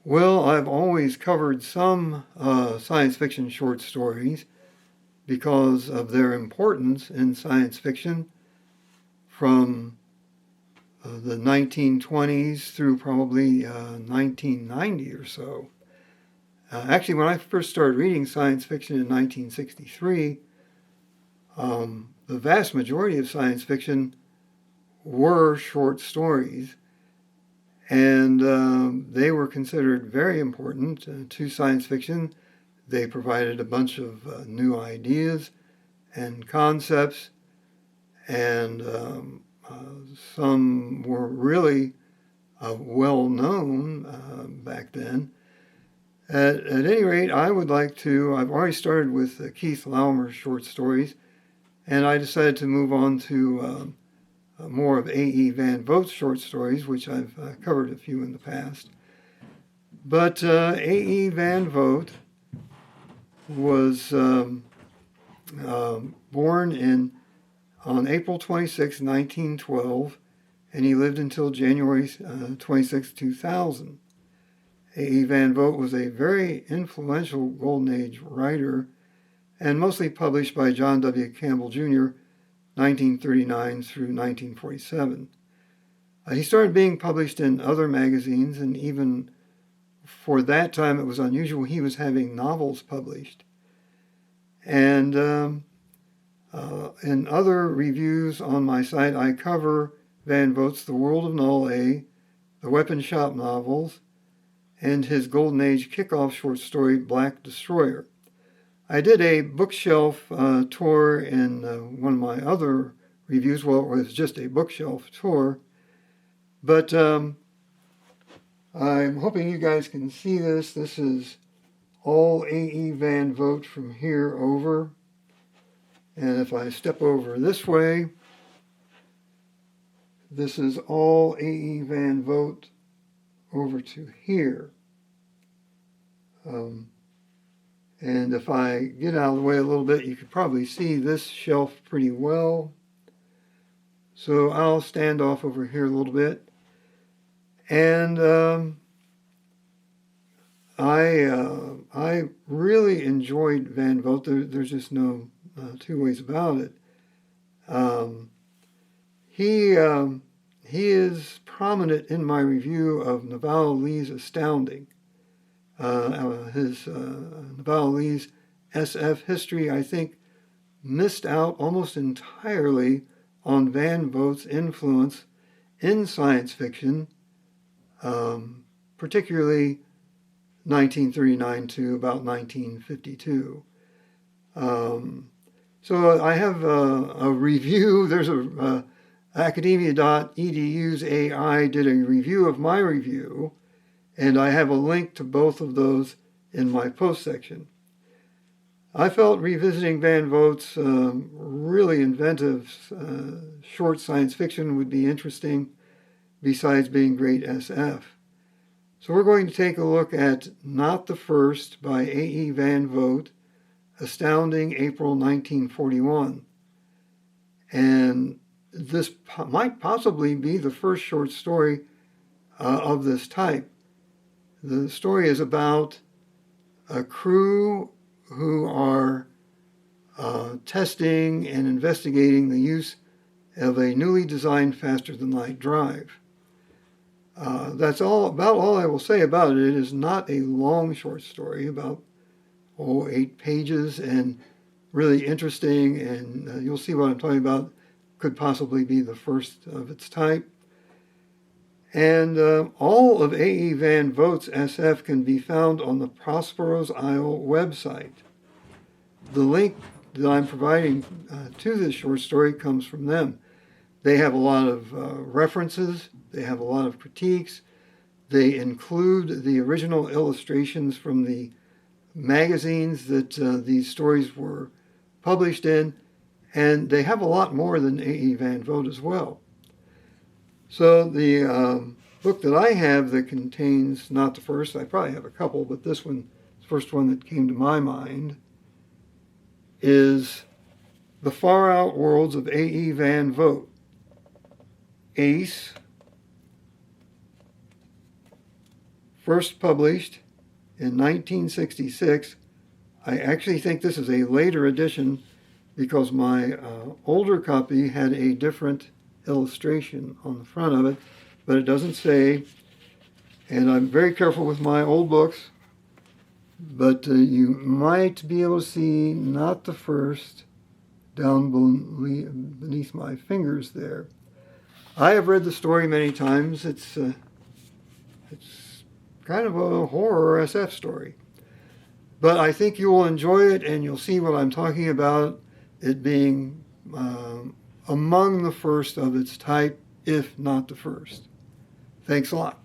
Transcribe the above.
Well, I've always covered some science fiction short stories because of their importance in science fiction from the 1920s through probably 1990 or so. Actually, when I first started reading science fiction in 1963, the vast majority of science fiction were short stories, and they were considered very important to science fiction. They provided a bunch of new ideas and concepts, and some were really well known back then. At any rate, I would like to, I've already started with Keith Laumer's short stories, and I decided to move on to more of A.E. Van Vogt's short stories, which I've covered a few in the past. But A.E. Van Vogt was born on April 26, 1912, and he lived until January 26, 2000. A.E. Van Vogt was a very influential Golden Age writer and mostly published by John W. Campbell Jr., 1939 through 1947. He started being published in other magazines, and even for that time it was unusual. He was having novels published. And in other reviews on my site, I cover Van Vogt's The World of Null A, the Weapon Shop novels, and his Golden Age kickoff short story, Black Destroyer. I did a bookshelf tour in one of my other reviews. Well, it was just a bookshelf tour, but I'm hoping you guys can see this. This is all A.E. Van Vogt from here over. And if I step over this way, this is all A.E. Van Vogt over to here. And if I get out of the way a little bit, you could probably see this shelf pretty well. So I'll stand off over here a little bit. And I really enjoyed Van Vogt. There's just no two ways about it. He is prominent in my review of Nevala Lee's Astounding. His Nevala Lee's SF history, I think, missed out almost entirely on Van Vogt's influence in science fiction, particularly 1939 to about 1952. So I have a review. There's academia.edu's AI did a review of my review, and I have a link to both of those in my post section. I felt revisiting Van Vogt's really inventive short science fiction would be interesting, besides being great SF. So we're going to take a look at Not the First by A.E. Van Vogt, Astounding April 1941. And this might possibly be the first short story of this type. The story is about a crew who are testing and investigating the use of a newly designed faster-than-light drive. That's about all I will say about it. It is not a long short story, about 8 pages, and really interesting, and you'll see what I'm talking about. Could possibly be the first of its type. And all of A.E. Van Vogt's SF can be found on the Prospero's Isle website. The link that I'm providing to this short story comes from them. They have a lot of references. They have a lot of critiques. They include the original illustrations from the magazines that these stories were published in, and they have a lot more than A.E. Van Vogt as well. So the book that I have that contains Not the First, I probably have a couple, but this one, the first one that came to my mind, is The Far Out Worlds of A.E. Van Vogt. Ace, first published in 1966. I actually think this is a later edition because my older copy had a different illustration on the front of it, but it doesn't say. And I'm very careful with my old books, but you might be able to see not the first down beneath my fingers there. I have read the story many times. It's kind of a horror SF story. But I think you will enjoy it, and you'll see what I'm talking about, it being among the first of its type, if not the first. Thanks a lot.